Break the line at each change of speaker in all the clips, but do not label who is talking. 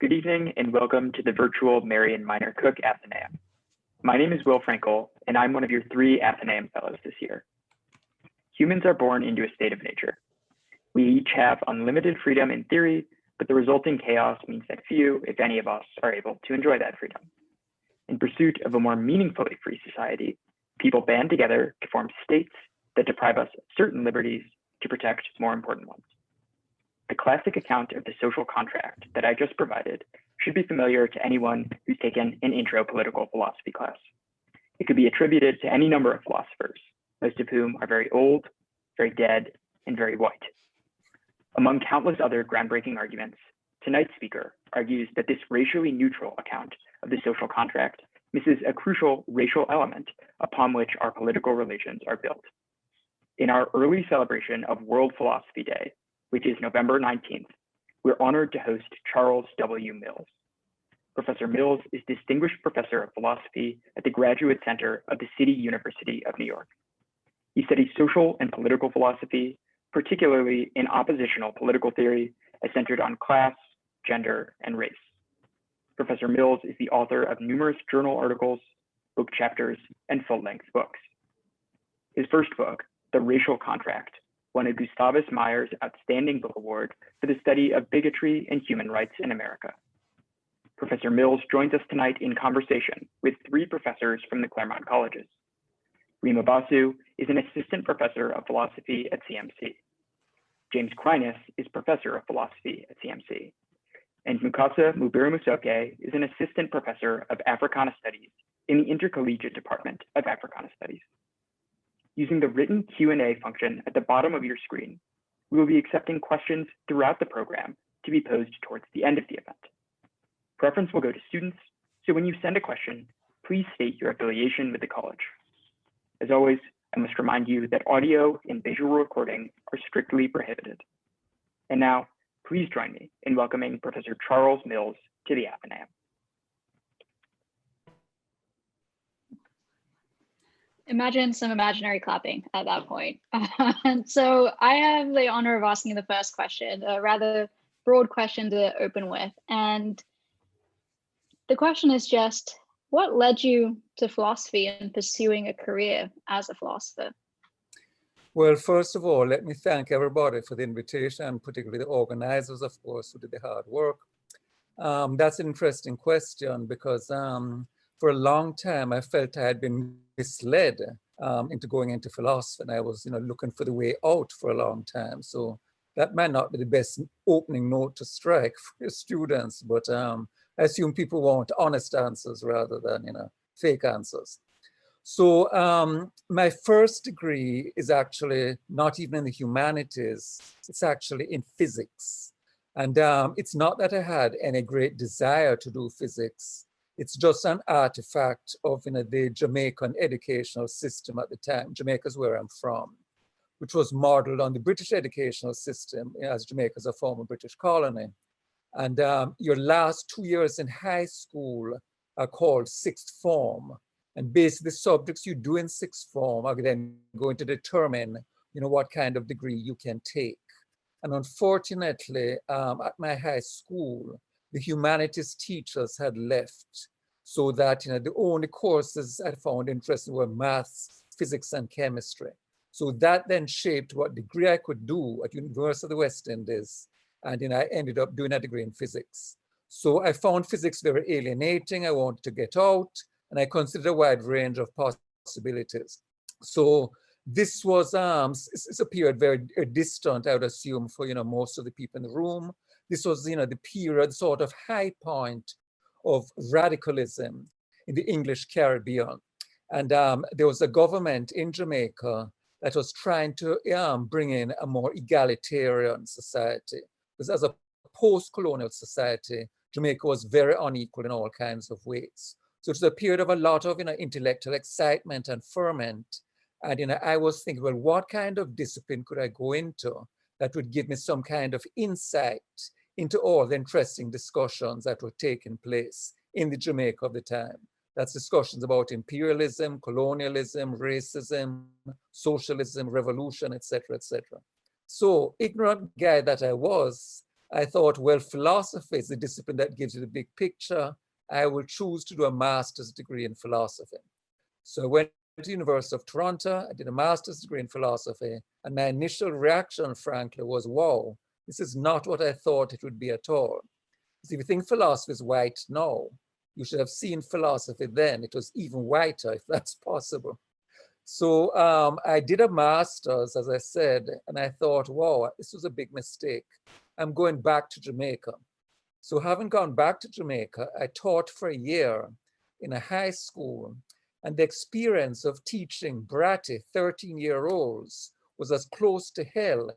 Good evening and welcome to the virtual Marion Minor Cook Athenaeum. My name is Will Frankel and I'm one of your 3 Athenaeum Fellows this year. Humans are born into a state of nature. We each have unlimited freedom in theory, but the resulting chaos means that few, if any of us, are able to enjoy that freedom. In pursuit of a more meaningfully free society, people band together to form states that deprive us of certain liberties to protect more important ones. The classic account of the social contract that I just provided should be familiar to anyone who's taken an intro political philosophy class. It could be attributed to any number of philosophers, most of whom are very old, very dead, and very white. Among countless other groundbreaking arguments, tonight's speaker argues that this racially neutral account of the social contract misses a crucial racial element upon which our political relations are built. In our early celebration of World Philosophy Day, which is November 19th, we're honored to host Charles W. Mills. Professor Mills is Distinguished Professor of Philosophy at the Graduate Center of the City University of New York. He studies social and political philosophy, particularly in oppositional political theory, as centered on class, gender, and race. Professor Mills is the author of numerous journal articles, book chapters, and full-length books. His first book, The Racial Contract, won a Gustavus Myers Outstanding Book Award for the study of bigotry and human rights in America. Professor Mills joins us tonight in conversation with 3 professors from the Claremont colleges. Rima Basu is an assistant professor of philosophy at CMC. James Quinas is professor of philosophy at CMC. And Mukasa Mubiru-Musoke is an assistant professor of Africana Studies in the Intercollegiate Department of Africana Studies. Using the written Q&A function at the bottom of your screen, we will be accepting questions throughout the program to be posed towards the end of the event. Preference will go to students, so when you send a question, please state your affiliation with the college. As always, I must remind you that audio and visual recording are strictly prohibited. And now, please join me in welcoming Professor Charles Mills to the Athenaeum.
Imagine some imaginary clapping at that point. So I have the honor of asking the first question, a rather broad question to open with. And the question is just, what led you to philosophy and pursuing a career as a philosopher?
Well, first of all, let me thank everybody for the invitation, particularly the organizers, of course, who did the hard work. That's an interesting question because for a long time, I felt I had been misled into going into philosophy, and I was, looking for the way out for a long time. So that might not be the best opening note to strike for your students, but I assume people want honest answers rather than, fake answers. So my first degree is actually not even in the humanities, it's actually in physics. And it's not that I had any great desire to do physics. It's just an artifact of the Jamaican educational system at the time. Jamaica is where I'm from, which was modeled on the British educational system, as Jamaica is a former British colony. And your last 2 years in high school are called sixth form. And basically the subjects you do in sixth form are then going to determine what kind of degree you can take. And unfortunately, at my high school, the humanities teachers had left, so that the only courses I found interesting were maths, physics, and chemistry. So that then shaped what degree I could do at University of the West Indies, and I ended up doing a degree in physics. So I found physics very alienating. I wanted to get out, and I considered a wide range of possibilities. So this was it's a period very distant, I would assume, for most of the people in the room. This was, the period, sort of high point of radicalism in the English Caribbean. And there was a government in Jamaica that was trying to bring in a more egalitarian society. Because as a post-colonial society, Jamaica was very unequal in all kinds of ways. So it was a period of a lot of intellectual excitement and ferment. And I was thinking, well, what kind of discipline could I go into that would give me some kind of insight into all the interesting discussions that were taking place in the Jamaica of the time. That's discussions about imperialism, colonialism, racism, socialism, revolution, etc., etc. So ignorant guy that I was, I thought, well, philosophy is the discipline that gives you the big picture. I will choose to do a master's degree in philosophy. So I went to the University of Toronto, I did a master's degree in philosophy, and my initial reaction, frankly, was, wow, this is not what I thought it would be at all. Because if you think philosophy is white now, you should have seen philosophy then. It was even whiter, if that's possible. So I did a master's, as I said, and I thought, wow, this was a big mistake. I'm going back to Jamaica. So having gone back to Jamaica, I taught for a year in a high school, and the experience of teaching bratty 13-year-olds was as close to hell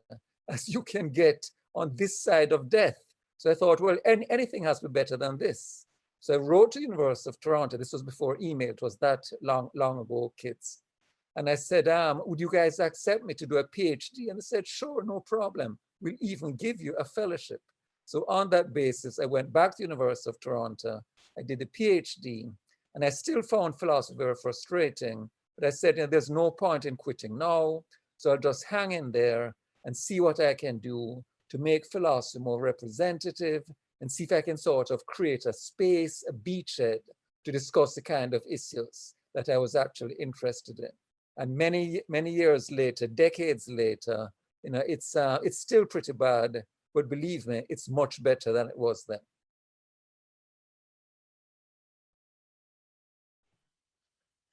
as you can get on this side of death. So I thought, well, anything has to be better than this. So I wrote to the University of Toronto. This was before email. It was that long ago, kids. And I said, would you guys accept me to do a PhD? And they said, sure, no problem. We'll even give you a fellowship. So on that basis, I went back to the University of Toronto. I did a PhD, and I still found philosophy very frustrating. But I said, there's no point in quitting now. So I'll just hang in there and see what I can do to make philosophy more representative and see if I can sort of create a space, a beachhead to discuss the kind of issues that I was actually interested in. And many years later, decades later, it's still pretty bad, but believe me, it's much better than it was then.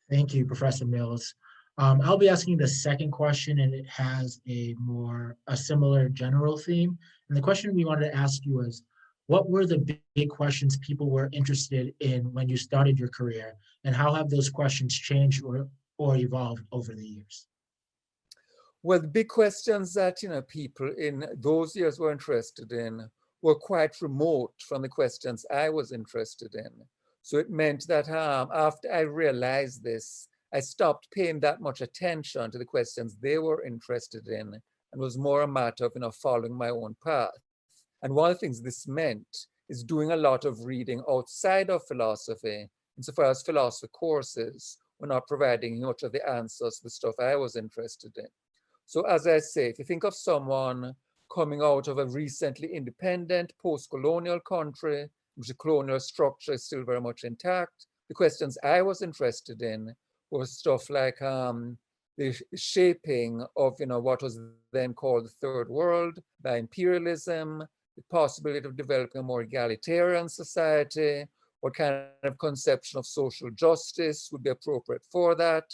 Thank you, Professor Mills. I'll be asking the second question, and it has a similar general theme. And the question we wanted to ask you is, what were the big questions people were interested in when you started your career, and how have those questions changed or evolved over the years?
Well, the big questions that people in those years were interested in were quite remote from the questions I was interested in. So it meant that after I realized this, I stopped paying that much attention to the questions they were interested in, and was more a matter of following my own path. And one of the things this meant is doing a lot of reading outside of philosophy, insofar as philosophy courses were not providing much of the answers to the stuff I was interested in. So as I say, if you think of someone coming out of a recently independent post-colonial country, which the colonial structure is still very much intact, the questions I was interested in were stuff like the shaping of what was then called the Third World by imperialism, the possibility of developing a more egalitarian society, what kind of conception of social justice would be appropriate for that.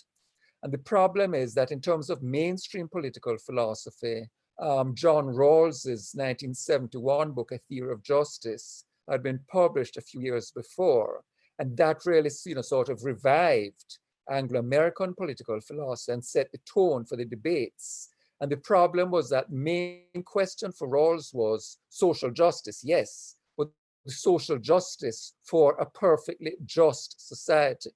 And the problem is that in terms of mainstream political philosophy, John Rawls' 1971 book, A Theory of Justice, had been published a few years before. And that really sort of revived Anglo-American political philosophy and set the tone for the debates. And the problem was that main question for Rawls was social justice, yes, but social justice for a perfectly just society.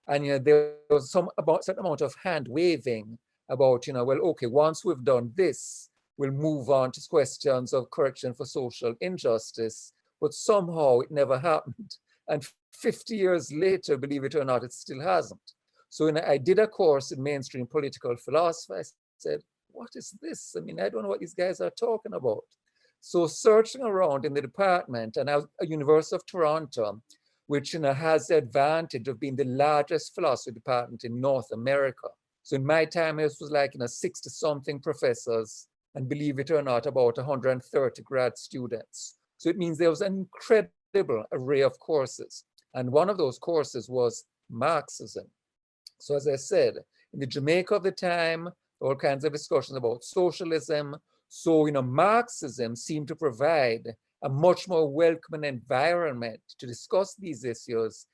And there was certain amount of hand waving about, well, okay, once we've done this, we'll move on to questions of correction for social injustice. But somehow it never happened. And 50 years later, believe it or not, it still hasn't. So I did a course in mainstream political philosophy. I said, what is this? I mean, I don't know what these guys are talking about. So searching around in the department, and I was at University of Toronto, which has the advantage of being the largest philosophy department in North America. So in my time, it was like 60-something professors, and believe it or not, about 130 grad students. So it means there was an incredible array of courses. And one of those courses was Marxism. So as I said, in the Jamaica of the time, all kinds of discussions about socialism. So, Marxism seemed to provide a much more welcoming environment to discuss these issues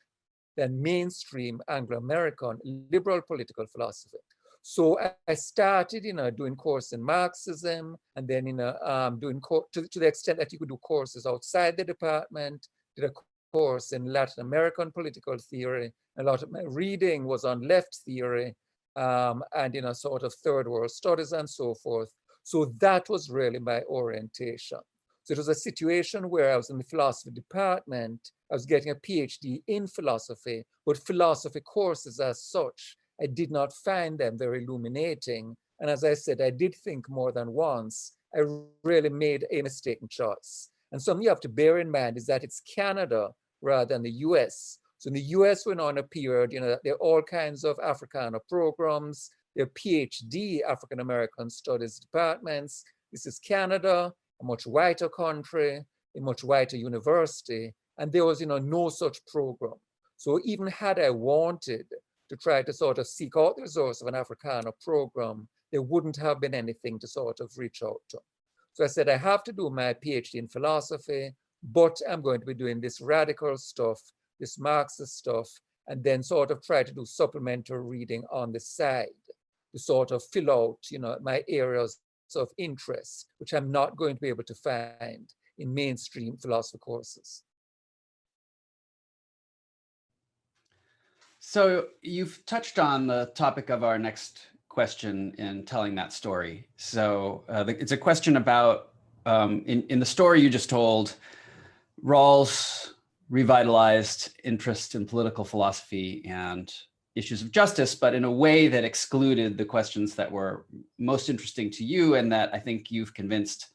than mainstream Anglo-American liberal political philosophy. So I started, doing course in Marxism, and then, doing to the extent that you could do courses outside the department, did a course in Latin American political theory. A lot of my reading was on left theory, and, sort of third world studies and so forth. So that was really my orientation. So it was a situation where I was in the philosophy department, I was getting a PhD in philosophy, but philosophy courses as such, I did not find them very illuminating. And as I said, I did think more than once, I really made a mistaken choice. And something you have to bear in mind is that it's Canada rather than the US. So in the US, we're now in a period, there are all kinds of Africana programs, there are PhD African American studies departments. This is Canada, a much whiter country, a much whiter university, and there was, no such program. So even had I wanted to try to sort of seek out the resource of an Africana program, there wouldn't have been anything to sort of reach out to. So I said, I have to do my PhD in philosophy, but I'm going to be doing this radical stuff, this Marxist stuff, and then sort of try to do supplementary reading on the side to sort of fill out, my areas of interest, which I'm not going to be able to find in mainstream philosophy courses.
So you've touched on the topic of our next question in telling that story. So it's a question about, in the story you just told, Rawls revitalized interest in political philosophy and issues of justice, but in a way that excluded the questions that were most interesting to you and that I think you've convinced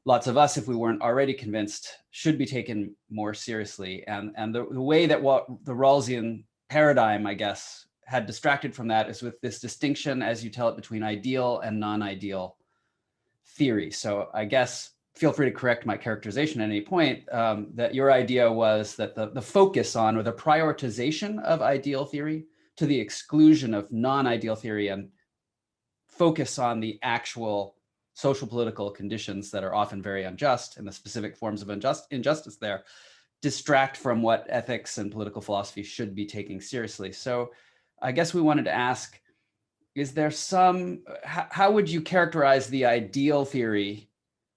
lots of us, if we weren't already convinced, should be taken more seriously. And the way that what the Rawlsian paradigm, I guess, had distracted from that is with this distinction, as you tell it, between ideal and non-ideal theory. So I guess, feel free to correct my characterization at any point, that your idea was that the focus on, or the prioritization of ideal theory to the exclusion of non-ideal theory and focus on the actual social political conditions that are often very unjust and the specific forms of injustice there distract from what ethics and political philosophy should be taking seriously. So I guess we wanted to ask, is there how would you characterize the ideal theory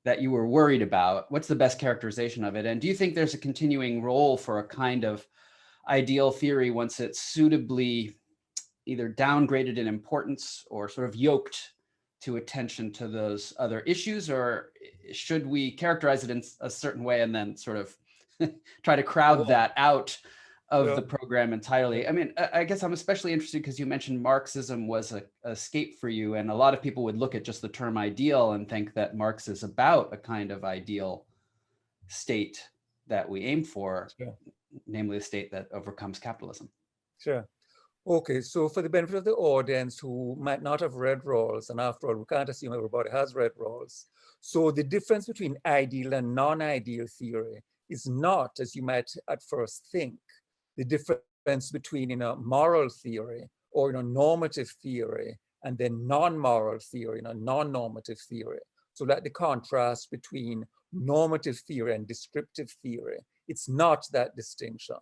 that you were worried about? What's the best characterization of it? And do you think there's a continuing role for a kind of ideal theory once it's suitably either downgraded in importance or sort of yoked to attention to those other issues? Or should we characterize it in a certain way and then sort of try to crowd that out of the program entirely? I mean, I guess I'm especially interested because you mentioned Marxism was a escape for you, and a lot of people would look at just the term ideal and think that Marx is about a kind of ideal state that we aim for, namely a state that overcomes capitalism.
Sure. Okay, so for the benefit of the audience who might not have read Rawls, and after all, we can't assume everybody has read Rawls. So the difference between ideal and non-ideal theory is not, as you might at first think, the difference between moral theory or normative theory and then non-moral theory, non-normative theory. So like the contrast between normative theory and descriptive theory, it's not that distinction,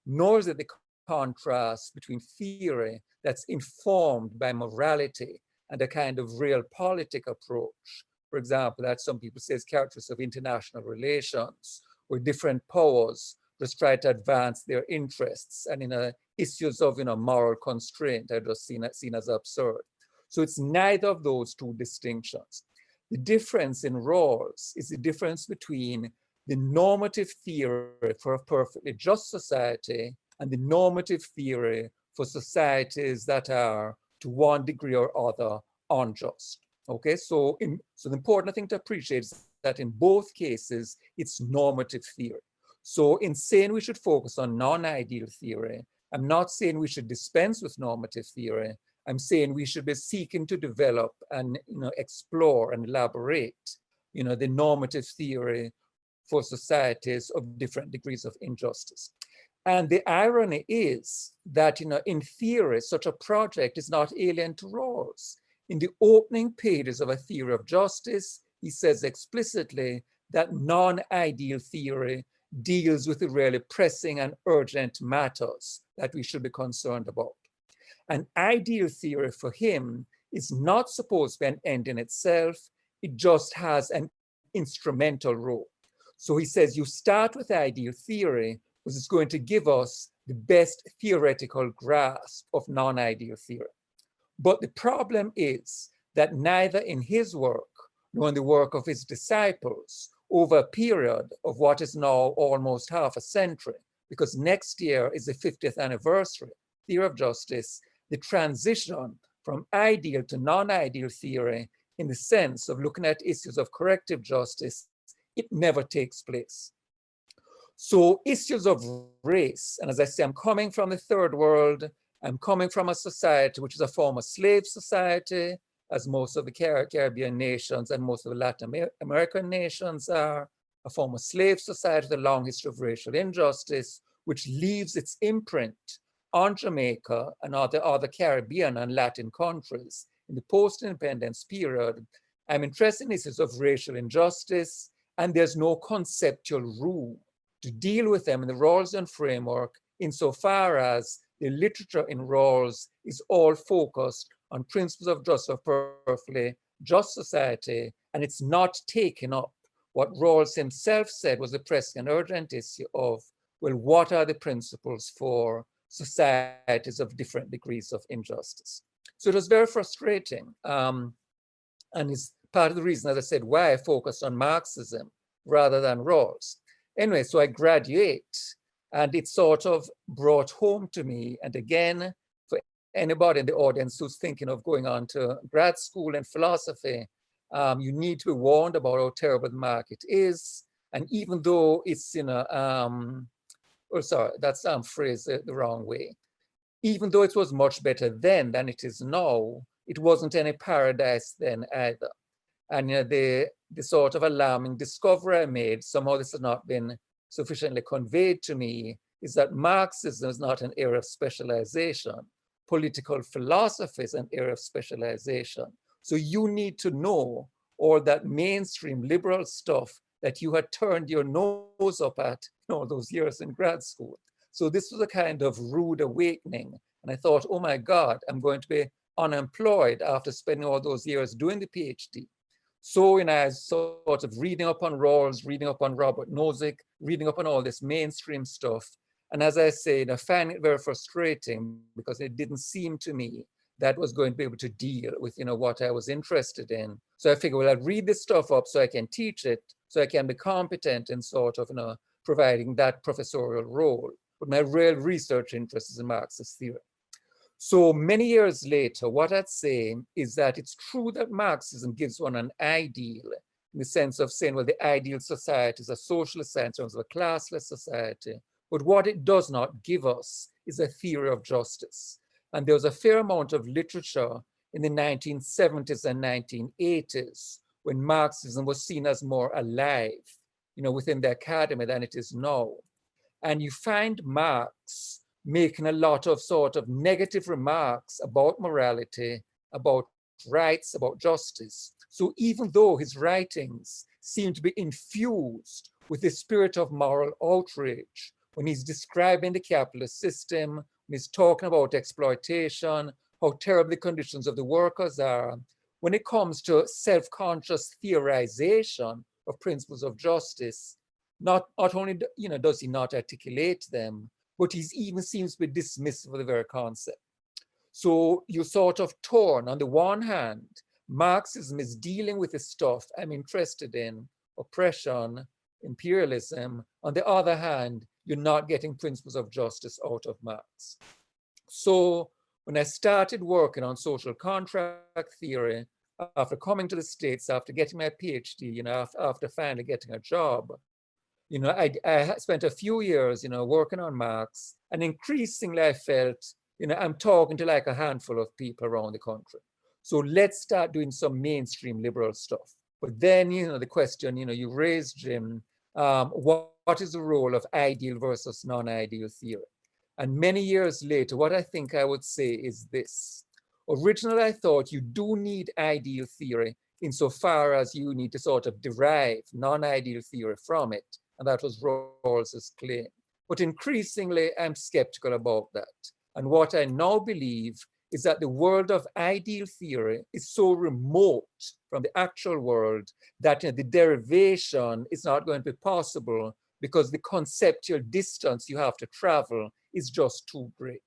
nor is it the contrast between theory that's informed by morality and a kind of realpolitik approach. For example, that some people say is characteristic of international relations, where different powers just try to advance their interests, and issues of moral constraint are just seen as absurd. So it's neither of those two distinctions. The difference in Rawls is the difference between the normative theory for a perfectly just society and the normative theory for societies that are, to one degree or other, unjust. Okay, so the important thing to appreciate is that in both cases, it's normative theory. So in saying we should focus on non-ideal theory, I'm not saying we should dispense with normative theory. I'm saying we should be seeking to develop and explore and elaborate the normative theory for societies of different degrees of injustice. And the irony is that in theory, such a project is not alien to Rawls. In the opening pages of A Theory of Justice, he says explicitly that non-ideal theory deals with the really pressing and urgent matters that we should be concerned about. An ideal theory for him is not supposed to be an end in itself. It just has an instrumental role. So he says you start with ideal theory because it's going to give us the best theoretical grasp of non-ideal theory. But the problem is that neither in his work nor in the work of his disciples over a period of what is now almost half a century, because next year is the 50th anniversary, Theory of Justice, the transition from ideal to non-ideal theory in the sense of looking at issues of corrective justice it never takes place. So issues of race, and as I say, I'm coming from the third world, I'm coming from a society which is a former slave society, as most of the Caribbean nations and most of the Latin American nations are, a former slave society with a long history of racial injustice, which leaves its imprint on Jamaica and other Caribbean and Latin countries in the post-independence period. I'm interested in issues of racial injustice, and there's no conceptual rule to deal with them in the Rawlsian framework, insofar as the literature in Rawls is all focused on principles of justice for perfectly just society, and it's not taken up what Rawls himself said was the pressing and urgent issue of, well, what are the principles for societies of different degrees of injustice? So it was very frustrating, and it's part of the reason, as I said, why I focused on Marxism rather than Rawls. Anyway, so I graduate, and it sort of brought home to me, and again, for anybody in the audience who's thinking of going on to grad school in philosophy, you need to be warned about how terrible the market is. And even though it's, sorry, that's phrased the wrong way. Even though it was much better then than it is now, it wasn't any paradise then either. And the sort of alarming discovery I made, somehow this has not been sufficiently conveyed to me, is that Marxism is not an area of specialization. Political philosophy is an area of specialization. So you need to know all that mainstream liberal stuff that you had turned your nose up at all those years in grad school. So this was a kind of rude awakening. And I thought, oh my God, I'm going to be unemployed after spending all those years doing the PhD. So I was sort of reading up on Rawls, reading up on Robert Nozick, reading up on all this mainstream stuff. And as I said, I find it very frustrating because it didn't seem to me that was going to be able to deal with what I was interested in. So I figured, well, I'll read this stuff up so I can teach it, so I can be competent in sort of providing that professorial role. But my real research interest is in Marxist theory. So many years later, what I'd say is that it's true that Marxism gives one an ideal in the sense of saying, well, the ideal society is a socialist society in terms of a classless society. But what it does not give us is a theory of justice. And there was a fair amount of literature in the 1970s and 1980s when Marxism was seen as more alive, within the academy than it is now. And you find Marx making a lot of sort of negative remarks about morality, about rights, about justice. So even though his writings seem to be infused with the spirit of moral outrage, when he's describing the capitalist system, when he's talking about exploitation, how terrible the conditions of the workers are, when it comes to self-conscious theorization of principles of justice, not only does he not articulate them, but he even seems to be dismissive of the very concept. So you're sort of torn. On the one hand, Marxism is dealing with the stuff I'm interested in, oppression, imperialism. On the other hand, you're not getting principles of justice out of Marx. So when I started working on social contract theory, after coming to the States, after getting my PhD, after finally getting a job, I spent a few years, working on Marx, and increasingly I felt, I'm talking to like a handful of people around the country. So let's start doing some mainstream liberal stuff. But then, the question, you raised, Jim, what is the role of ideal versus non-ideal theory? And many years later, what I think I would say is this. Originally, I thought you do need ideal theory insofar as you need to sort of derive non-ideal theory from it. And that was Rawls's claim. But increasingly, I'm skeptical about that. And what I now believe is that the world of ideal theory is so remote from the actual world that the derivation is not going to be possible because the conceptual distance you have to travel is just too great.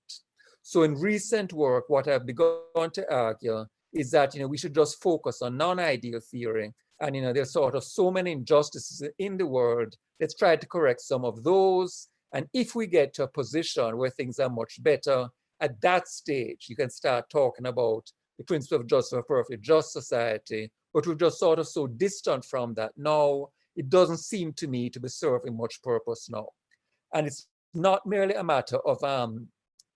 So in recent work, what I've begun to argue is that we should just focus on non-ideal theory. And there's sort of so many injustices in the world. Let's try to correct some of those. And if we get to a position where things are much better, at that stage, you can start talking about the principle of justice for a perfectly just society. But we're just sort of so distant from that now. it doesn't seem to me to be serving much purpose now. And it's not merely a matter of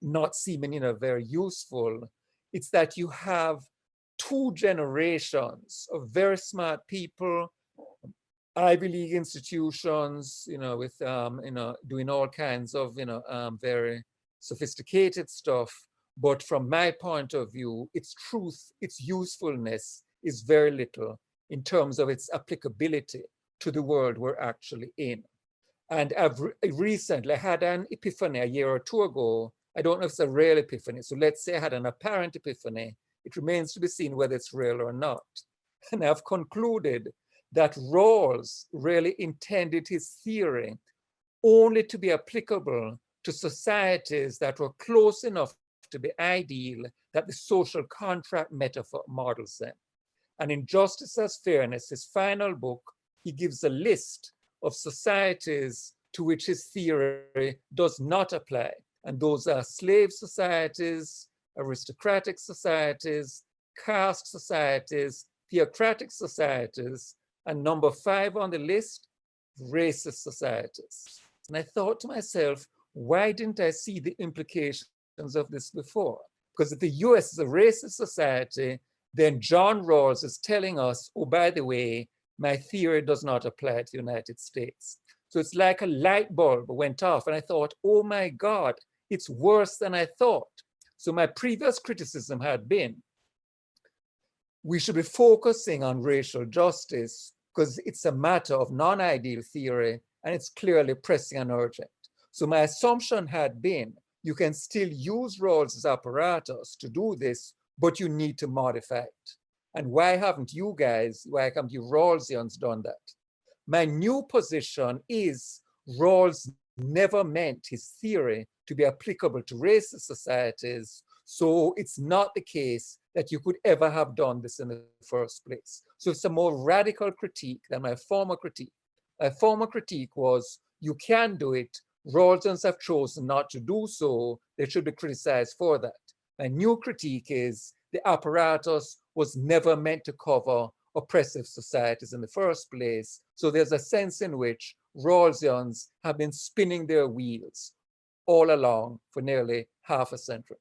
not seeming, very useful. It's that you have 2 generations of very smart people, Ivy League institutions, with doing all kinds of very sophisticated stuff. But from my point of view, its truth, its usefulness is very little in terms of its applicability to the world we're actually in. And I've recently had an epiphany a year or 2 ago. I don't know if it's a real epiphany. So let's say I had an apparent epiphany. It remains to be seen whether it's real or not. And I've concluded that Rawls really intended his theory only to be applicable to societies that were close enough to be ideal that the social contract metaphor models them. And in Justice as Fairness, his final book, he gives a list of societies to which his theory does not apply. And those are slave societies, aristocratic societies, caste societies, theocratic societies, and number 5 on the list, racist societies. And I thought to myself, why didn't I see the implications of this before? Because if the US is a racist society, then John Rawls is telling us, oh, by the way, my theory does not apply to the United States. So it's like a light bulb went off, and I thought, oh my God, it's worse than I thought. So my previous criticism had been, we should be focusing on racial justice because it's a matter of non-ideal theory, and it's clearly pressing and urgent. So my assumption had been, you can still use Rawls's apparatus to do this, but you need to modify it. And why haven't you guys, why haven't you Rawlsians done that? My new position is Rawls never meant his theory to be applicable to racist societies, so it's not the case that you could ever have done this in the first place. So it's a more radical critique than my former critique. My former critique was, you can do it, Rawlsians have chosen not to do so, they should be criticized for that. My new critique is, the apparatus was never meant to cover oppressive societies in the first place. So there's a sense in which Rawlsians have been spinning their wheels all along for nearly half a century.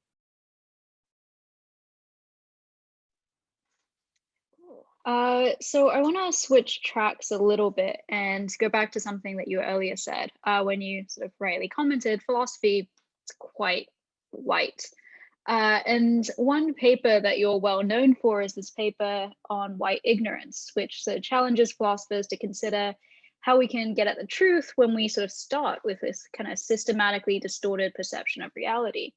So I want to switch tracks a little bit and go back to something that you earlier said when you sort of rightly commented, philosophy is quite white. And one paper that you're well known for is this paper on white ignorance, which sort of challenges philosophers to consider how we can get at the truth when we sort of start with this kind of systematically distorted perception of reality.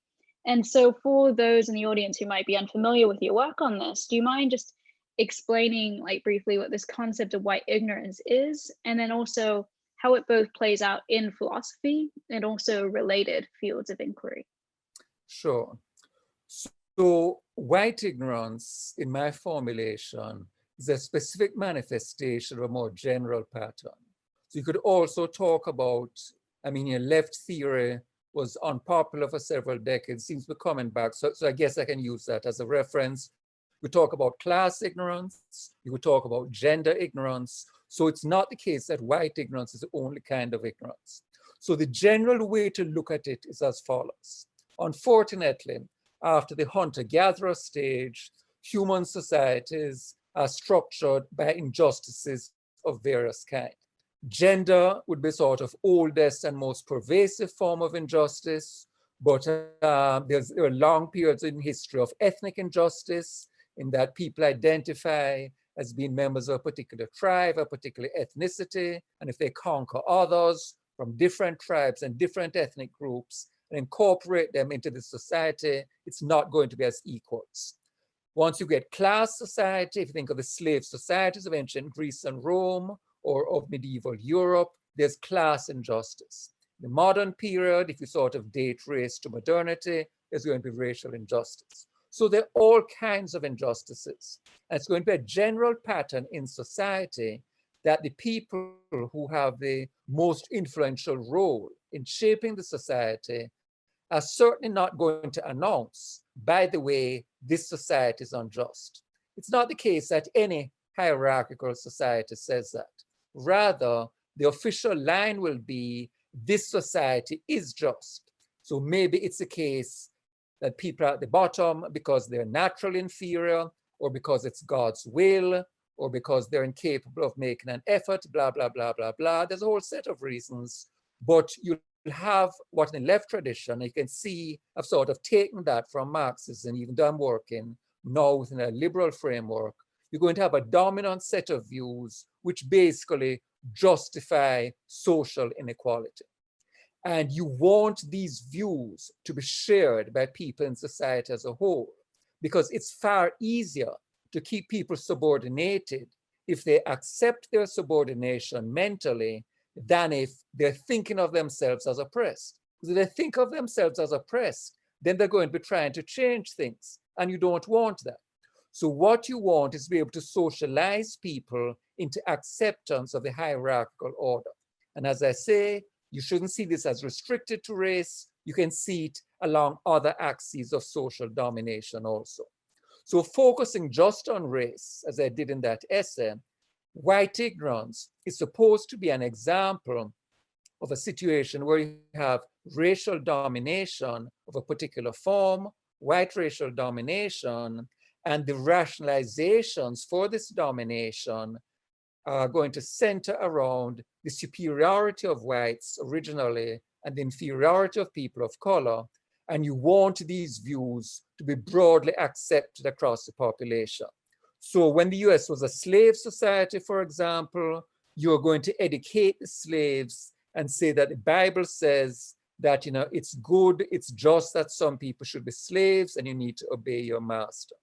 And so for those in the audience who might be unfamiliar with your work on this, do you mind just explaining like briefly what this concept of white ignorance is, and then also how it both plays out in philosophy and also related fields of inquiry?
Sure. So white ignorance, in my formulation, is a specific manifestation of a more general pattern. So you could also talk about, your left theory was unpopular for several decades, seems to be coming back. So I guess I can use that as a reference. We talk about class ignorance, you could talk about gender ignorance. So it's not the case that white ignorance is the only kind of ignorance. So the general way to look at it is as follows. Unfortunately, after the hunter-gatherer stage, human societies are structured by injustices of various kinds. Gender would be sort of oldest and most pervasive form of injustice, but there are long periods in history of ethnic injustice, in that people identify as being members of a particular tribe, a particular ethnicity, and if they conquer others from different tribes and different ethnic groups and incorporate them into the society, it's not going to be as equals. Once you get class society, if you think of the slave societies of ancient Greece and Rome, or of medieval Europe, there's class injustice. In the modern period, if you sort of date race to modernity, there's going to be racial injustice. So there are all kinds of injustices. And it's going to be a general pattern in society that the people who have the most influential role in shaping the society are certainly not going to announce, by the way, this society is unjust. It's not the case that any hierarchical society says that. Rather, the official line will be, this society is just. So maybe it's a case that people are at the bottom because they're naturally inferior, or because it's God's will, or because they're incapable of making an effort, blah, blah, blah, blah, blah. There's a whole set of reasons, but you'll have what in the left tradition, you can see, I've sort of taken that from Marxism, even though I'm working now within a liberal framework. You're going to have a dominant set of views which basically justify social inequality. And you want these views to be shared by people in society as a whole, because it's far easier to keep people subordinated if they accept their subordination mentally than if they're thinking of themselves as oppressed. Because if they think of themselves as oppressed, then they're going to be trying to change things, and you don't want that. So what you want is to be able to socialize people into acceptance of the hierarchical order. And as I say, you shouldn't see this as restricted to race. You can see it along other axes of social domination also. So focusing just on race, as I did in that essay, white ignorance is supposed to be an example of a situation where you have racial domination of a particular form, white racial domination, and the rationalizations for this domination are going to center around the superiority of whites originally and the inferiority of people of color. And you want these views to be broadly accepted across the population. So when the US was a slave society, for example, you're going to educate the slaves and say that the Bible says that, you know, it's good, it's just that some people should be slaves and you need to obey your master.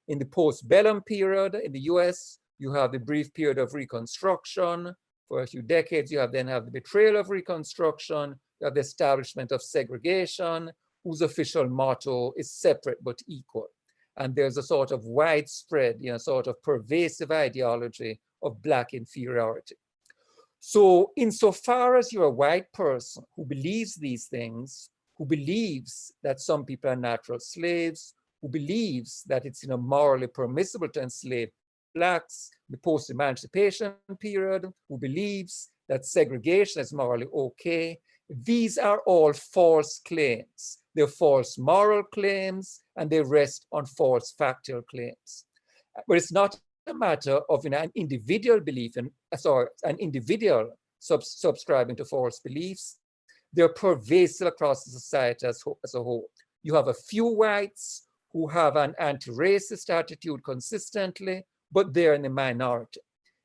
In the postbellum period in the US, you have the brief period of Reconstruction. For a few decades, you then have the betrayal of Reconstruction, you have the establishment of segregation, whose official motto is separate but equal. And there's a sort of widespread, you know, sort of pervasive ideology of Black inferiority. So insofar as you're a white person who believes these things, who believes that some people are natural slaves, who believes that it's, you know, morally permissible to enslave Blacks, the post-emancipation period, who believes that segregation is morally okay, these are all false claims. They're false moral claims, and they rest on false factual claims. But it's not a matter of, you know, an individual belief, an individual subscribing to false beliefs. They're pervasive across the society as a whole. You have a few whites who have an anti-racist attitude consistently, but they're in the minority.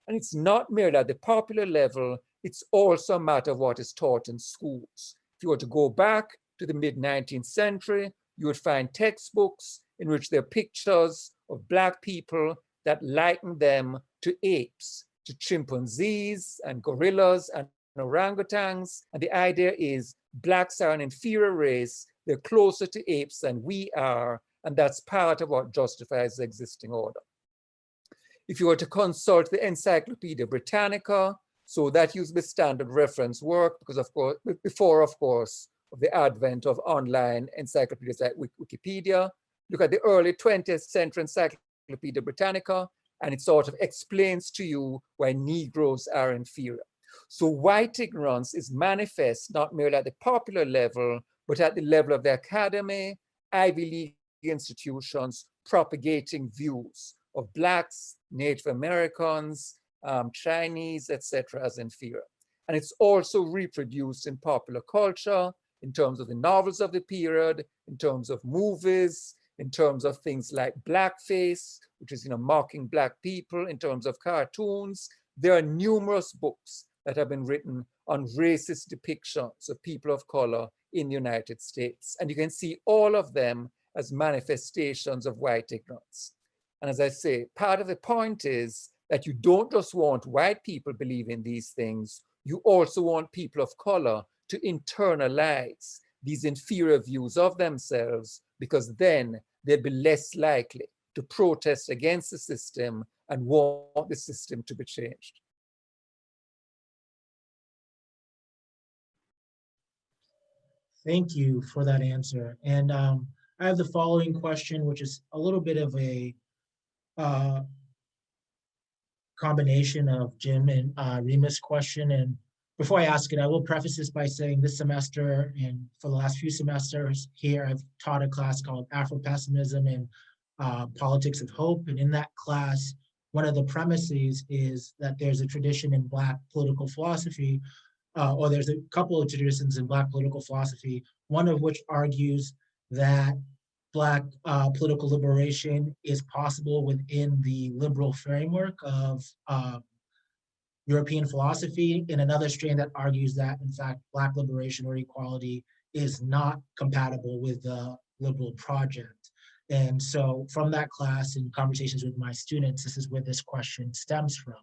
And it's not merely at the popular level, it's also a matter of what is taught in schools. If you were to go back to the mid-19th century, you would find textbooks in which there are pictures of Black people that liken them to apes, to chimpanzees and gorillas and orangutans. And the idea is Blacks are an inferior race, they're closer to apes than we are, and that's part of what justifies the existing order. If you were to consult the Encyclopedia Britannica, so that used to be standard reference work, because of course, before, of course, of the advent of online encyclopedias like Wikipedia, look at the early 20th century Encyclopedia Britannica, and it sort of explains to you why Negroes are inferior. So white ignorance is manifest not merely at the popular level, but at the level of the academy, Ivy League institutions propagating views of Blacks, Native Americans, Chinese, etc., as inferior. And it's also reproduced in popular culture, in terms of the novels of the period, in terms of movies, in terms of things like blackface, which is, you know, mocking Black people, in terms of cartoons. There are numerous books that have been written on racist depictions of people of color in the United States. And you can see all of them as manifestations of white ignorance. And as I say, part of the point is that you don't just want white people believing these things, you also want people of color to internalize these inferior views of themselves, because then they'll be less likely to protest against the system and want the system to be changed.
Thank you for that answer. And I have the following question, which is a little bit of a combination of Jim and Rima's question. And before I ask it, I will preface this by saying this semester and for the last few semesters here, I've taught a class called Afro-Pessimism and Politics of Hope. And in that class, one of the premises is that there's a tradition in Black political philosophy, or there's a couple of traditions in Black political philosophy, one of which argues that Black political liberation is possible within the liberal framework of European philosophy, and another strain that argues that, in fact, Black liberation or equality is not compatible with the liberal project. And so from that class and conversations with my students, this is where this question stems from.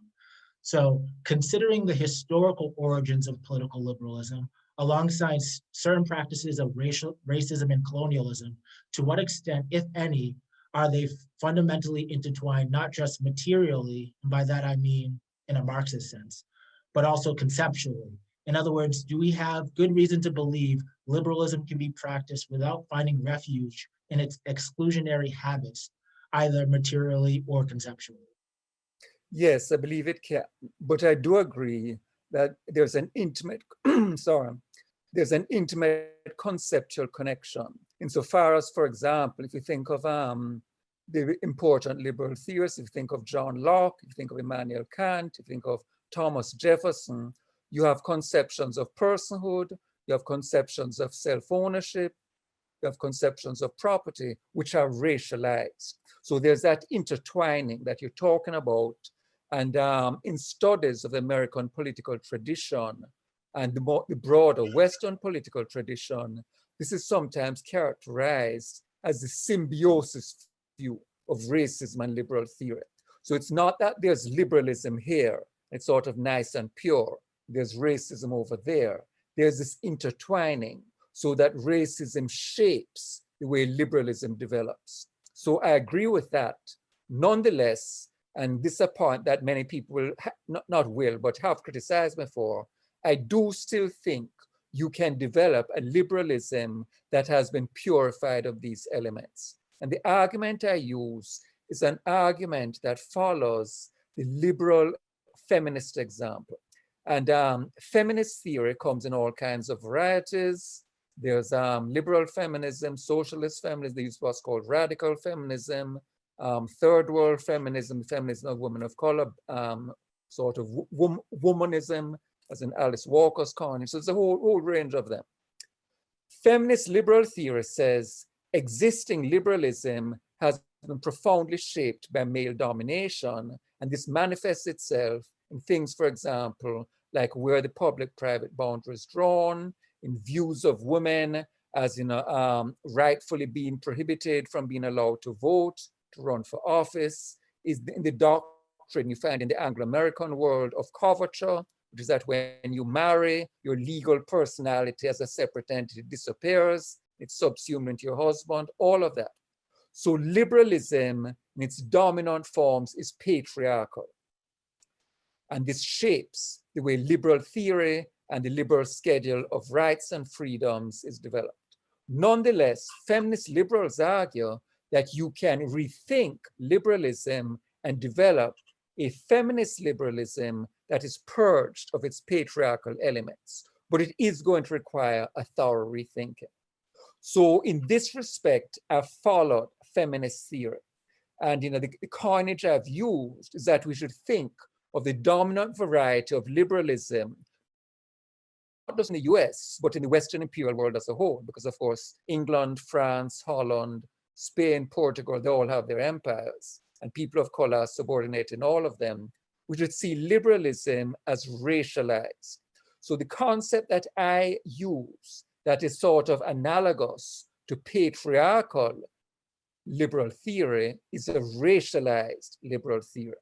So considering the historical origins of political liberalism, alongside certain practices of racism and colonialism, to what extent, if any, are they fundamentally intertwined, not just materially, and by that I mean in a Marxist sense, but also conceptually? In other words, do we have good reason to believe liberalism can be practiced without finding refuge in its exclusionary habits, either materially or conceptually?
Yes, I believe it can, but I do agree that there's an intimate, there's an intimate conceptual connection. Insofar as, for example, if you think of the important liberal theorists, if you think of John Locke, if you think of Immanuel Kant, if you think of Thomas Jefferson, you have conceptions of personhood, you have conceptions of self-ownership, you have conceptions of property, which are racialized. So there's that intertwining that you're talking about. And in studies of the American political tradition and the broader Western political tradition, this is sometimes characterized as the symbiosis view of racism and liberal theory. So it's not that there's liberalism here, it's sort of nice and pure. There's racism over there. There's this intertwining so that racism shapes the way liberalism develops. So I agree with that. Nonetheless, and this is a point that many people will, but have criticized me for, I do still think you can develop a liberalism that has been purified of these elements. And the argument I use is an argument that follows the liberal feminist example. And feminist theory comes in all kinds of varieties. There's liberal feminism, socialist feminism, they use what's called radical feminism, third world feminism, feminism of women of color, sort of womanism, as in Alice Walker's coin. So it's a whole range of them. Feminist liberal theory says existing liberalism has been profoundly shaped by male domination, and this manifests itself in things, for example, like where the public-private boundary is drawn, in views of women as rightfully being prohibited from being allowed to vote, to run for office, is in the doctrine you find in the Anglo-American world of coverture, which is that when you marry, your legal personality as a separate entity disappears, it's subsumed into your husband, all of that. So liberalism in its dominant forms is patriarchal. And this shapes the way liberal theory and the liberal schedule of rights and freedoms is developed. Nonetheless, feminist liberals argue that you can rethink liberalism and develop a feminist liberalism that is purged of its patriarchal elements, but it is going to require a thorough rethinking. So in this respect, I've followed feminist theory. And the coinage I've used is that we should think of the dominant variety of liberalism, not just in the US, but in the Western imperial world as a whole, because of course, England, France, Holland, Spain, Portugal, they all have their empires, and people of color are subordinated in all of them. We should see liberalism as racialized. So the concept that I use that is sort of analogous to patriarchal liberal theory is a racialized liberal theory.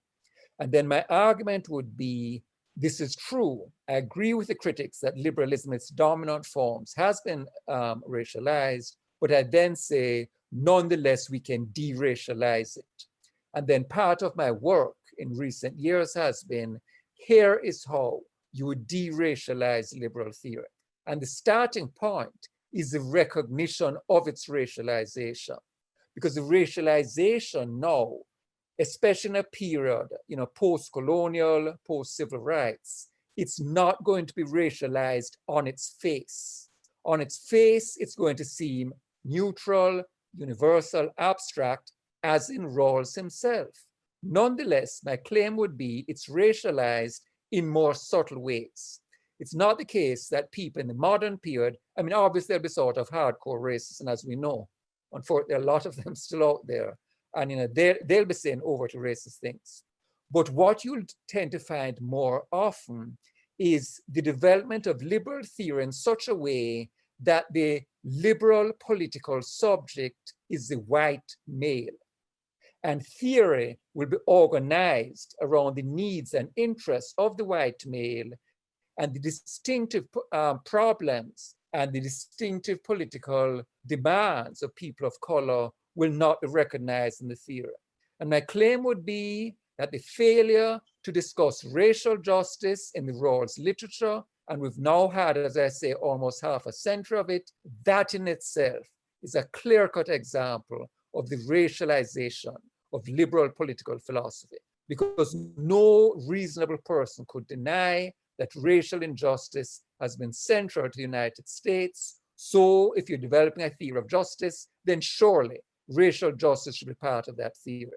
And then my argument would be, this is true. I agree with the critics that liberalism, its dominant forms, has been racialized, but I then say, nonetheless, we can de-racialize it. And then part of my work in recent years has been, here is how you would de-racialize liberal theory. And the starting point is the recognition of its racialization. Because the racialization now especially in a period, post-colonial, post-civil rights, it's not going to be racialized on its face. On its face, it's going to seem neutral, universal, abstract, as in Rawls himself. Nonetheless, my claim would be it's racialized in more subtle ways. It's not the case that people in the modern period, I mean, obviously there'll be sort of hardcore racists, and as we know, unfortunately, there are a lot of them still out there, and they'll be saying overtly racist things. But what you'll tend to find more often is the development of liberal theory in such a way that the liberal political subject is the white male. And theory will be organized around the needs and interests of the white male, and the distinctive problems and the distinctive political demands of people of color will not be recognized in the theory. And my claim would be that the failure to discuss racial justice in the Rawls literature, and we've now had, as I say, almost half a century of it, that in itself is a clear-cut example of the racialization of liberal political philosophy, because no reasonable person could deny that racial injustice has been central to the United States. So if you're developing a theory of justice, then surely racial justice should be part of that theory.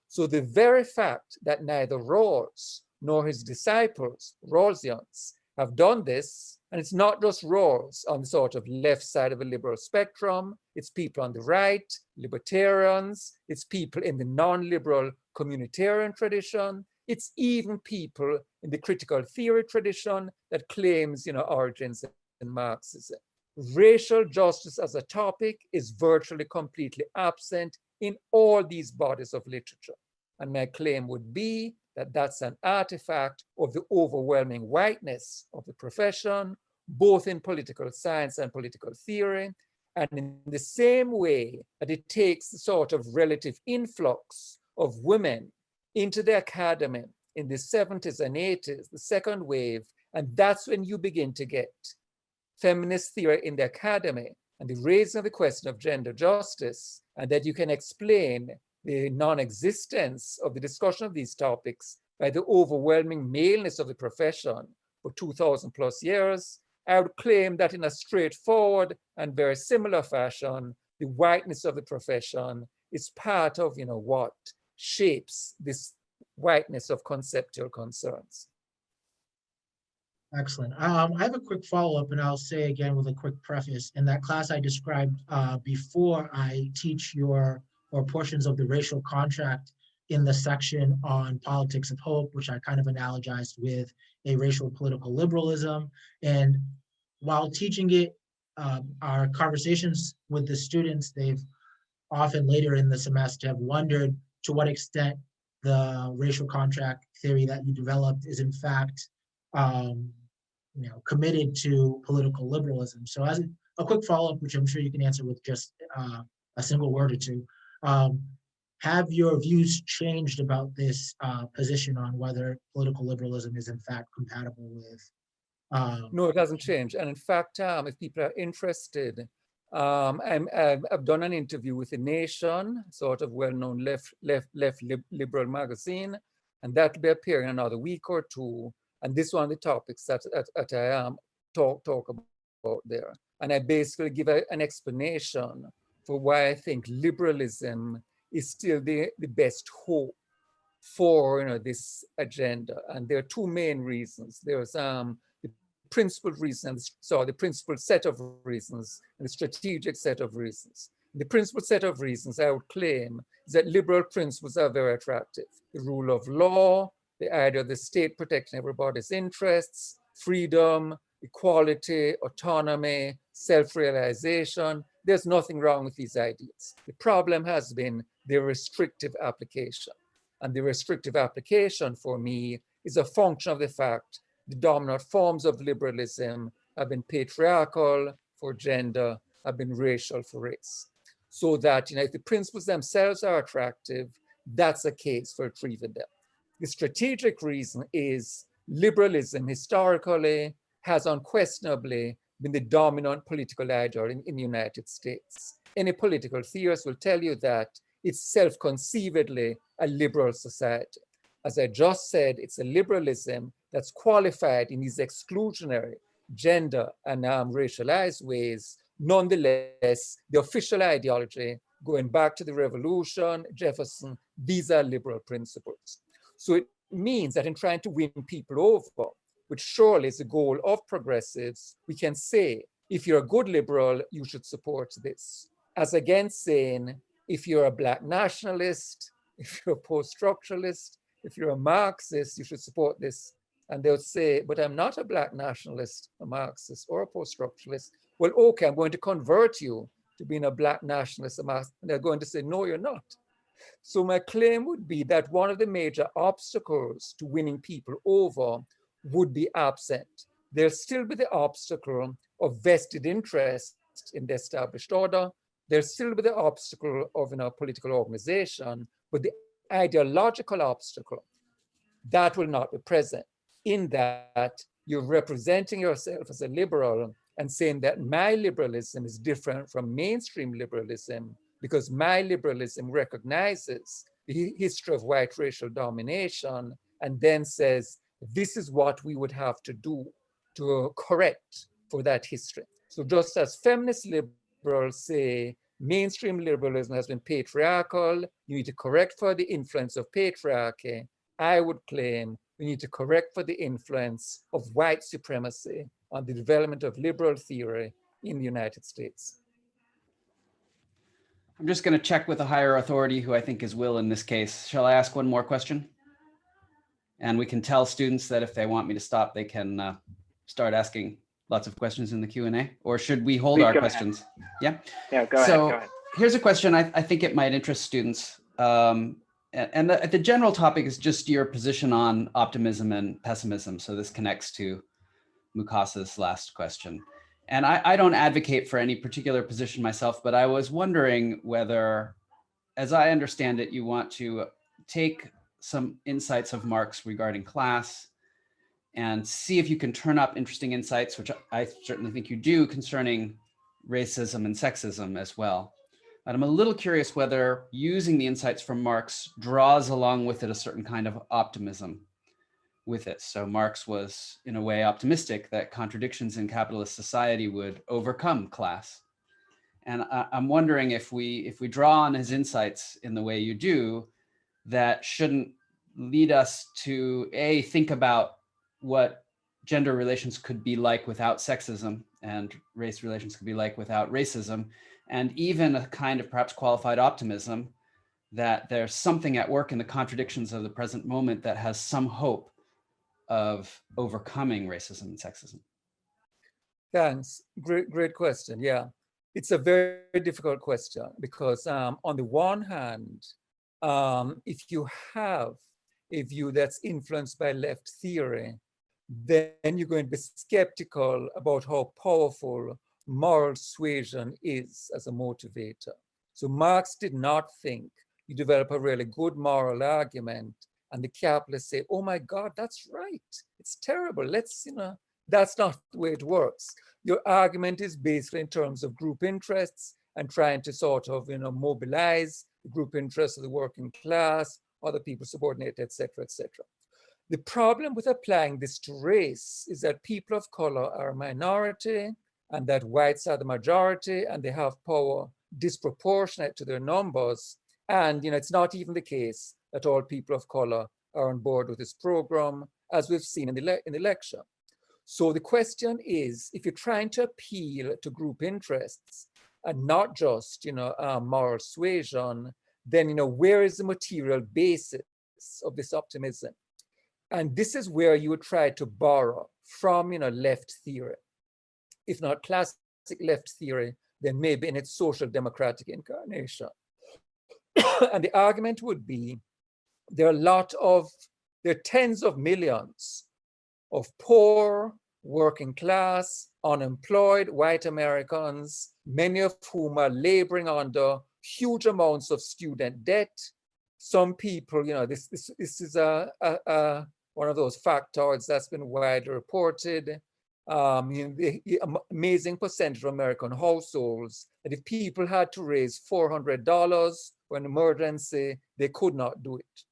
So the very fact that neither Rawls nor his disciples, Rawlsians, have done this, and it's not just Rawls on the sort of left side of a liberal spectrum, it's people on the right, libertarians, it's people in the non-liberal communitarian tradition, it's even people in the critical theory tradition that claims, origins in Marxism. Racial justice as a topic is virtually completely absent in all these bodies of literature. And my claim would be that that's an artifact of the overwhelming whiteness of the profession, both in political science and political theory, and in the same way that it takes the sort of relative influx of women into the academy in the 70s and 80s, the second wave, and that's when you begin to get feminist theory in the academy and the raising of the question of gender justice, and that you can explain the non-existence of the discussion of these topics by the overwhelming maleness of the profession for 2,000 plus years. I would claim that in a straightforward and very similar fashion, the whiteness of the profession is part of what shapes this whiteness of conceptual concerns.
Excellent. I have a quick follow-up, and I'll say again with a quick preface. In that class I described before, I teach portions of the racial contract in the section on politics of hope, which I kind of analogized with a racial political liberalism. And while teaching it, our conversations with the students, they've often later in the semester have wondered to what extent the racial contract theory that you developed is in fact committed to political liberalism. So as a quick follow-up, which I'm sure you can answer with just a single word or two, have your views changed about this position on whether political liberalism is in fact compatible with?
No, it hasn't changed. And in fact, if people are interested, I've done an interview with The Nation, sort of well-known left liberal magazine, and that'll be appearing in another week or two. And this is one of the topics that I talk about there. And I basically give an explanation for why I think liberalism is still the best hope for this agenda. And there are two main reasons. There's the principled reason, the principled set of reasons, and the strategic set of reasons. The principled set of reasons I would claim is that liberal principles are very attractive. The rule of law, the idea of the state protecting everybody's interests, freedom, equality, autonomy, self-realization. There's nothing wrong with these ideas. The problem has been their restrictive application. And the restrictive application for me is a function of the fact the dominant forms of liberalism have been patriarchal for gender, have been racial for race. So that if the principles themselves are attractive, that's a case for retrieving them. The strategic reason is liberalism historically has unquestionably been the dominant political idea in the United States. Any political theorist will tell you that it's self-conceivedly a liberal society. As I just said, it's a liberalism that's qualified in these exclusionary, gender and racialized ways. Nonetheless, the official ideology, going back to the revolution, Jefferson, these are liberal principles. So it means that in trying to win people over, which surely is the goal of progressives, we can say, if you're a good liberal, you should support this. As against saying, if you're a Black nationalist, if you're a post-structuralist, if you're a Marxist, you should support this. And they'll say, but I'm not a Black nationalist, a Marxist, or a post-structuralist. Well, okay, I'm going to convert you to being a Black nationalist, a Marxist. And they're going to say, no, you're not. So my claim would be that one of the major obstacles to winning people over would be absent. There'll still be the obstacle of vested interest in the established order. There'll still be the obstacle of political organization, but the ideological obstacle, that will not be present, in that you're representing yourself as a liberal and saying that my liberalism is different from mainstream liberalism because my liberalism recognizes the history of white racial domination and then says, this is what we would have to do to correct for that history. So just as feminist liberals say, mainstream liberalism has been patriarchal, you need to correct for the influence of patriarchy, I would claim we need to correct for the influence of white supremacy on the development of liberal theory in the United States.
I'm just going to check with a higher authority who I think is Will in this case. Shall I ask one more question? And we can tell students that if they want me to stop, they can start asking lots of questions in the Q&A, or should we hold our questions? Yeah.
Yeah, go ahead.
Here's a question. I think it might interest students. And the general topic is just your position on optimism and pessimism. So this connects to Mukasa's last question. And I don't advocate for any particular position myself, but I was wondering whether, as I understand it, you want to take some insights of Marx regarding class and see if you can turn up interesting insights, which I certainly think you do, concerning racism and sexism as well. And I'm a little curious whether using the insights from Marx draws along with it a certain kind of optimism with it. So Marx was, in a way, optimistic that contradictions in capitalist society would overcome class. And I'm wondering if we draw on his insights in the way you do, that shouldn't lead us to think about what gender relations could be like without sexism, and race relations could be like without racism, and even a kind of perhaps qualified optimism that there's something at work in the contradictions of the present moment that has some hope of overcoming racism and sexism.
Thanks. Great question. Yeah, it's a very difficult question because on the one hand, if you have a view that's influenced by left theory, then you're going to be skeptical about how powerful moral suasion is as a motivator. So Marx did not think you develop a really good moral argument and the capitalists say, oh my God, that's right. It's terrible. Let's, that's not the way it works. Your argument is basically in terms of group interests and trying to sort of, mobilize the group interests of the working class, other people subordinate, et cetera, et cetera. The problem with applying this to race is that people of color are a minority and that whites are the majority and they have power disproportionate to their numbers. And it's not even the case that all people of color are on board with this program, as we've seen in the lecture. So the question is, if you're trying to appeal to group interests and not just, moral suasion, then, where is the material basis of this optimism? And this is where you would try to borrow from, left theory. If not classic left theory, then maybe in its social democratic incarnation. And the argument would be, there are tens of millions of poor, working class, unemployed white Americans, many of whom are laboring under huge amounts of student debt. Some people, this is one of those factoids that's been widely reported. The amazing percentage of American households that if people had to raise $400 for an emergency, they could not do it.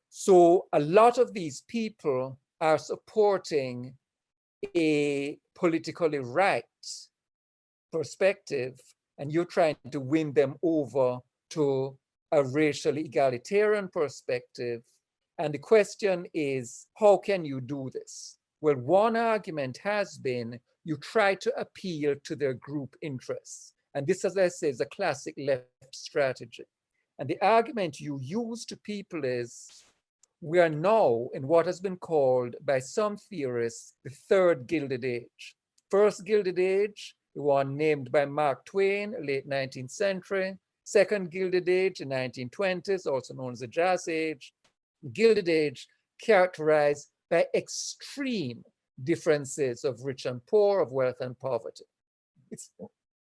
So a lot of these people are supporting a politically right perspective, and you're trying to win them over to a racially egalitarian perspective. And the question is, how can you do this? Well, one argument has been you try to appeal to their group interests. And this, as I say, is a classic left strategy. And the argument you use to people is, we are now in what has been called by some theorists the third Gilded Age. First Gilded Age, the one named by Mark Twain, late 19th century. Second Gilded Age, the 1920s, also known as the Jazz Age. Gilded Age characterized by extreme differences of rich and poor, of wealth and poverty. It's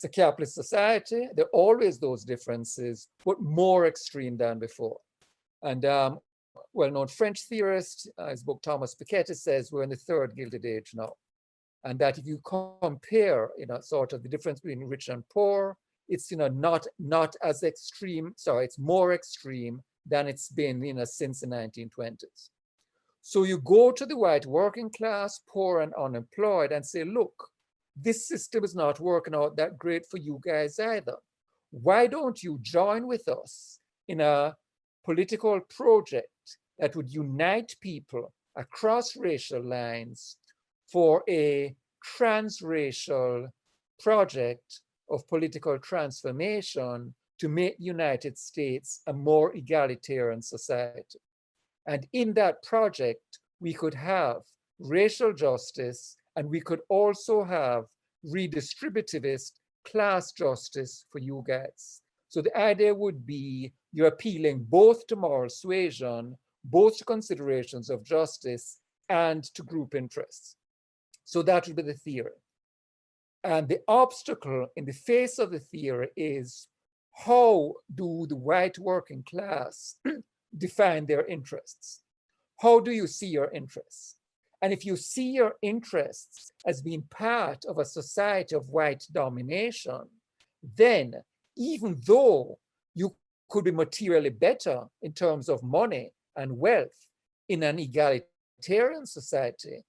a capitalist society. There are always those differences, but more extreme than before. And well-known French theorist, his book Thomas Piketty says we're in the third Gilded Age now. And that if you compare, sort of the difference between rich and poor, it's, not as extreme, it's more extreme than it's been, since the 1920s. So you go to the white working class, poor and unemployed, and say, look, this system is not working out that great for you guys either. Why don't you join with us in a political project that would unite people across racial lines for a transracial project of political transformation to make the United States a more egalitarian society. And in that project, we could have racial justice, and we could also have redistributivist class justice for you guys. So the idea would be you're appealing both to moral suasion, both to considerations of justice, and to group interests. So that would be the theory. And the obstacle in the face of the theory is, how do the white working class define their interests? How do you see your interests? And if you see your interests as being part of a society of white domination, then even though you could be materially better in terms of money and wealth in an egalitarian society,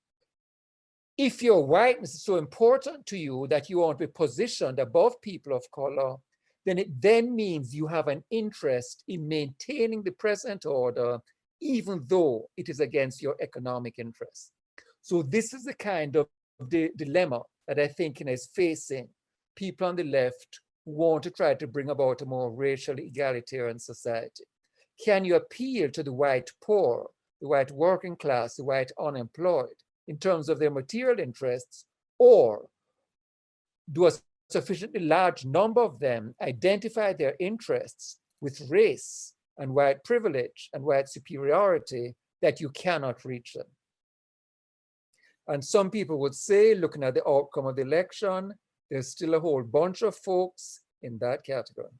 if your whiteness is so important to you that you want to be positioned above people of color, then it then means you have an interest in maintaining the present order, even though it is against your economic interests. So this is the kind of dilemma that I think is facing people on the left who want to try to bring about a more racially egalitarian society. Can you appeal to the white poor, the white working class, the white unemployed in terms of their material interests, or do a sufficiently large number of them identify their interests with race and white privilege and white superiority that you cannot reach them? And some people would say, looking at the outcome of the election, there's still a whole bunch of folks in that category.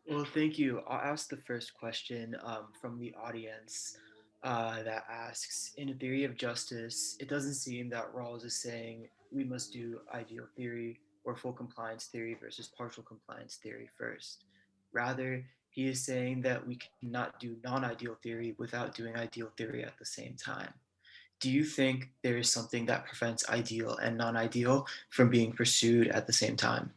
Well, thank you. I'll ask the first question from the audience that asks, in a theory of justice, it doesn't seem that Rawls is saying we must do ideal theory or full compliance theory versus partial compliance theory first. Rather, he is saying that we cannot do non-ideal theory without doing ideal theory at the same time. Do you think there is something that prevents ideal and non-ideal from being pursued at the same time?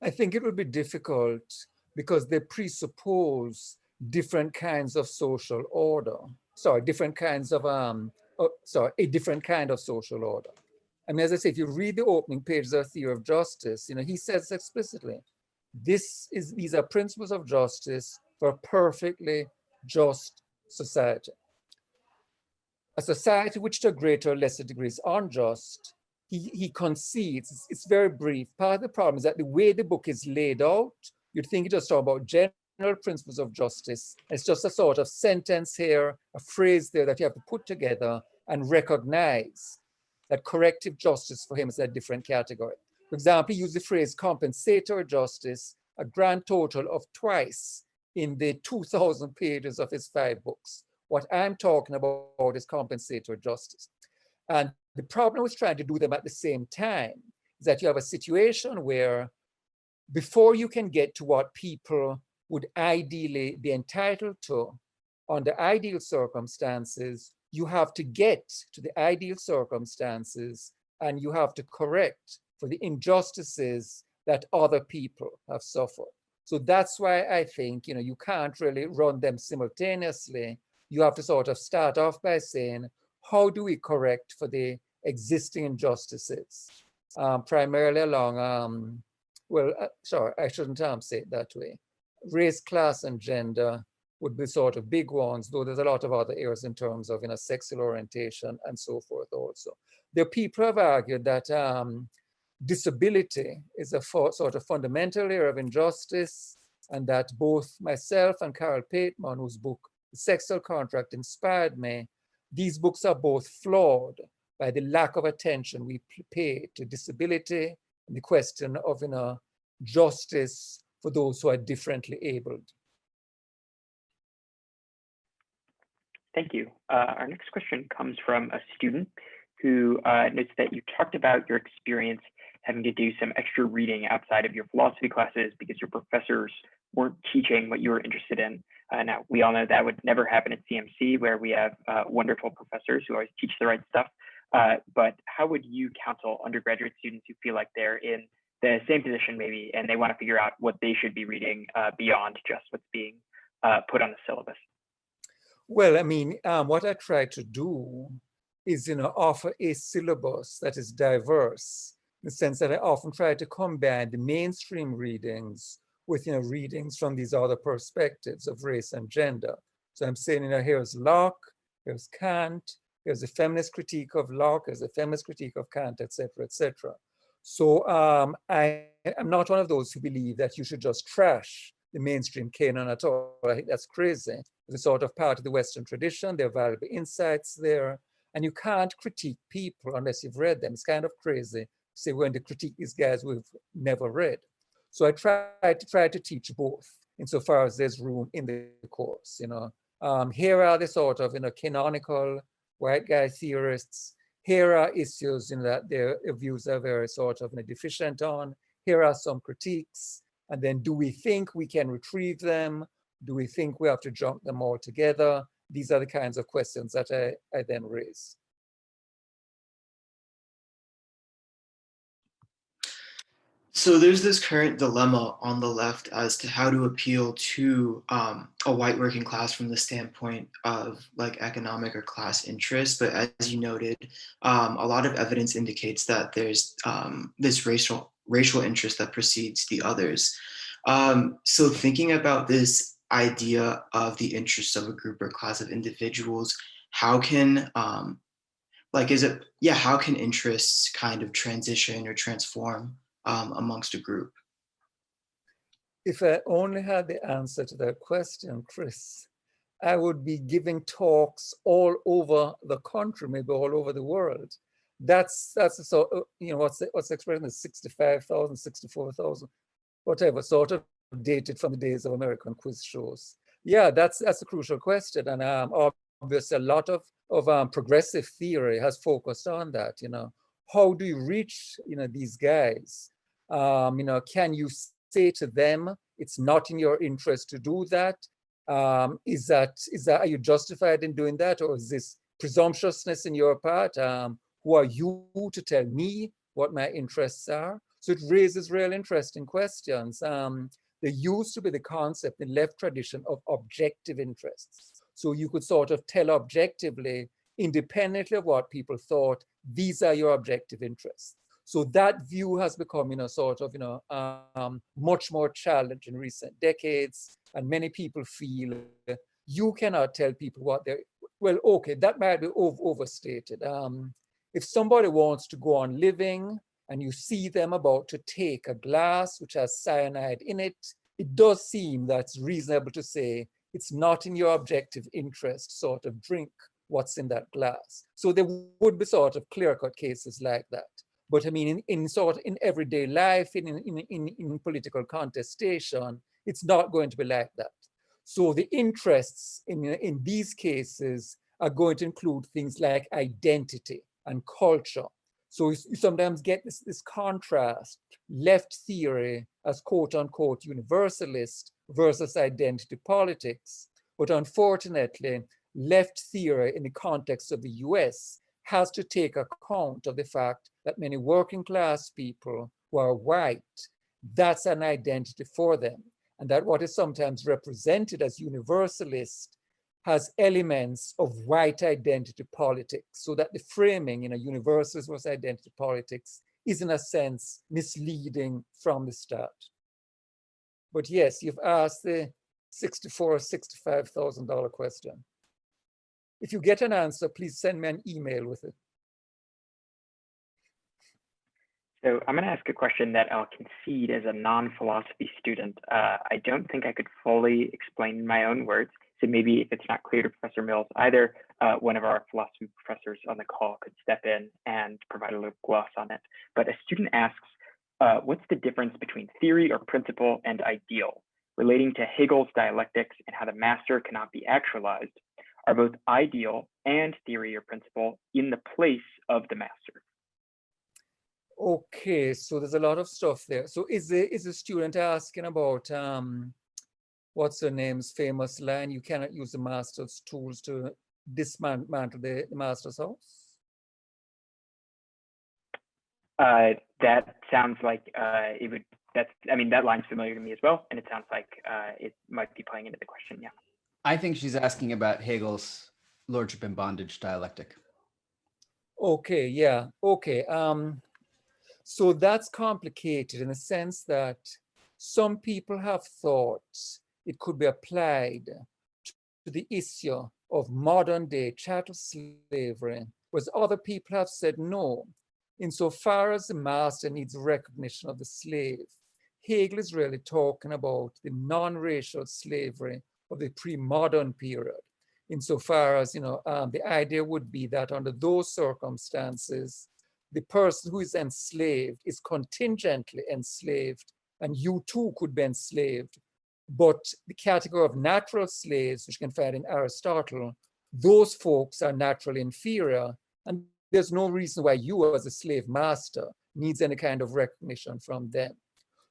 I think it would be difficult because they presuppose different kinds of social order. A different kind of social order. I mean, as I say, if you read the opening pages of Theory of Justice, he says explicitly, these are principles of justice for a perfectly just society. A society which to a greater or lesser degree is unjust, he concedes, it's very brief. Part of the problem is that the way the book is laid out, you'd think it just talks about general principles of justice. It's just a sort of sentence here, a phrase there that you have to put together and recognize that corrective justice for him is a different category. For example, he used the phrase compensatory justice, a grand total of twice in the 2,000 pages of his 5 books. What I'm talking about is compensatory justice. And the problem with trying to do them at the same time is that you have a situation where before you can get to what people would ideally be entitled to under ideal circumstances, you have to get to the ideal circumstances and you have to correct for the injustices that other people have suffered. So that's why I think, you can't really run them simultaneously. You have to sort of start off by saying, how do we correct for the existing injustices? Primarily along, sorry, I shouldn't say it that way. Race, class, and gender would be sort of big ones, though there's a lot of other areas in terms of sexual orientation and so forth also. There are people who have argued that disability is a sort of fundamental area of injustice, and that both myself and Carol Pateman, whose book, The Sexual Contract, inspired me, these books are both flawed by the lack of attention we pay to disability and the question of justice for those who are differently abled.
Thank you. Our next question comes from a student who notes that you talked about your experience having to do some extra reading outside of your philosophy classes because your professors weren't teaching what you were interested in. Now, we all know that would never happen at CMC, where we have wonderful professors who always teach the right stuff. But how would you counsel undergraduate students who feel like they're in the same position maybe, and they want to figure out what they should be reading beyond just what's being put on the syllabus?
Well, I mean, what I try to do is, offer a syllabus that is diverse, in the sense that I often try to combine the mainstream readings with, readings from these other perspectives of race and gender. So I'm saying, here's Locke, here's Kant, here's a feminist critique of Locke, there's a feminist critique of Kant, etc., etc. So I am not one of those who believe that you should just trash the mainstream canon at all. I think that's crazy. It's a sort of part of the Western tradition. There are valuable insights there. And you can't critique people unless you've read them. It's kind of crazy to say we're going to critique these guys we've never read. So I try to teach both insofar as there's room in the course. Here are the sort of canonical white guy theorists. Here are issues that their views are very sort of deficient on. Here are some critiques. And then do we think we can retrieve them? Do we think we have to jump them all together? These are the kinds of questions that I then raise.
So there's this current dilemma on the left as to how to appeal to a white working class from the standpoint of like economic or class interest. But as you noted, a lot of evidence indicates that there's this racial interest that precedes the others. So thinking about this idea of the interests of a group or class of individuals, how can how can interests kind of transition or transform amongst a group?
If I only had the answer to that question, Chris, I would be giving talks all over the country, maybe all over the world. That's so, what's the expression is 65,000, 64,000, whatever, sort of dated from the days of American quiz shows. Yeah, that's a crucial question. And obviously a lot of progressive theory has focused on that, How do you reach, these guys? Can you say to them, it's not in your interest to do that? Are you justified in doing that? Or is this presumptuousness in your part? Who are you to tell me what my interests are? So it raises real interesting questions. There used to be the concept in left tradition of objective interests. So you could sort of tell objectively, independently of what people thought, these are your objective interests. So that view has become, sort of, much more challenged in recent decades. And many people feel you cannot tell people what they're, well, okay, that might be overstated. If somebody wants to go on living and you see them about to take a glass which has cyanide in it, it does seem that's reasonable to say it's not in your objective interest sort of drink what's in that glass. So there would be sort of clear-cut cases like that. But I mean, in everyday life, in political contestation, it's not going to be like that. So the interests in these cases are going to include things like identity. and culture. So you sometimes get this contrast, left theory as quote unquote universalist versus identity politics. But unfortunately, left theory in the context of the US has to take account of the fact that many working class people who are white, that's an identity for them. And that what is sometimes represented as universalist has elements of white identity politics, so that the framing in a universalist versus identity politics is in a sense misleading from the start. But yes, you've asked the $64,000 or $65,000 question. If you get an answer, please send me an email with it.
So I'm going to ask a question that I'll concede as a non-philosophy student. I don't think I could fully explain in my own words. So maybe if it's not clear to Professor Mills, either one of our philosophy professors on the call could step in and provide a little gloss on it. But a student asks, what's the difference between theory or principle and ideal? Relating to Hegel's dialectics and how the master cannot be actualized, are both ideal and theory or principle in the place of the master?
Okay, so there's a lot of stuff there. So is the student asking about what's her name's famous line, you cannot use the master's tools to dismantle the master's house?
That sounds like it would, that line's familiar to me as well. And it sounds like it might be playing into the question, yeah.
I think she's asking about Hegel's lordship and bondage dialectic.
Okay, yeah, okay. So that's complicated in the sense that some people have thought it could be applied to the issue of modern day chattel slavery, whereas other people have said no. Insofar as the master needs recognition of the slave, Hegel is really talking about the non-racial slavery of the pre-modern period. Insofar as, the idea would be that under those circumstances, the person who is enslaved is contingently enslaved, and you too could be enslaved. But the category of natural slaves, which you can find in Aristotle, those folks are naturally inferior, and there's no reason why you as a slave master needs any kind of recognition from them.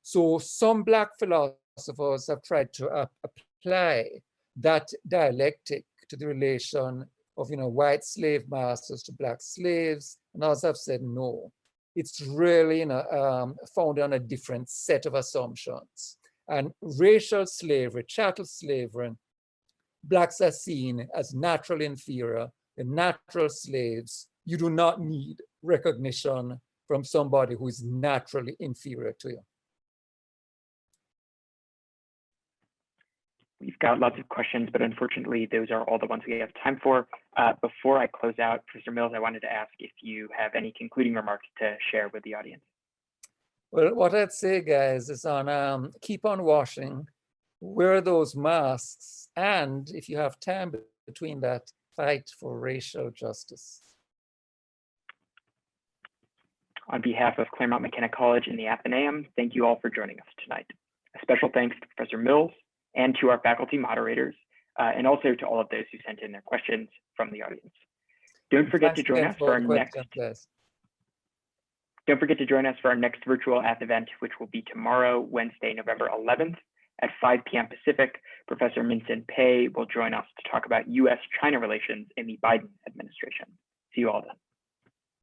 So some Black philosophers have tried to apply that dialectic to the relation of white slave masters to Black slaves, and others have said no. It's really founded on a different set of assumptions. And racial slavery, chattel slavery, Blacks are seen as naturally inferior, the natural slaves. You do not need recognition from somebody who is naturally inferior to you.
We've got lots of questions, but unfortunately, those are all the ones we have time for. Before I close out, Professor Mills, I wanted to ask if you have any concluding remarks to share with the audience.
Well, what I'd say, guys, is keep on washing, wear those masks, and if you have time between that, fight for racial justice.
On behalf of Claremont McKenna College and the Athenaeum, thank you all for joining us tonight. A special thanks to Professor Mills and to our faculty moderators, and also to all of those who sent in their questions from the audience. Don't forget to join us for our next. Don't forget to join us for our next virtual Ath event, which will be tomorrow, Wednesday, November 11th at 5 p.m. Pacific. Professor Minson Pei will join us to talk about U.S.-China relations in the Biden administration. See you all then.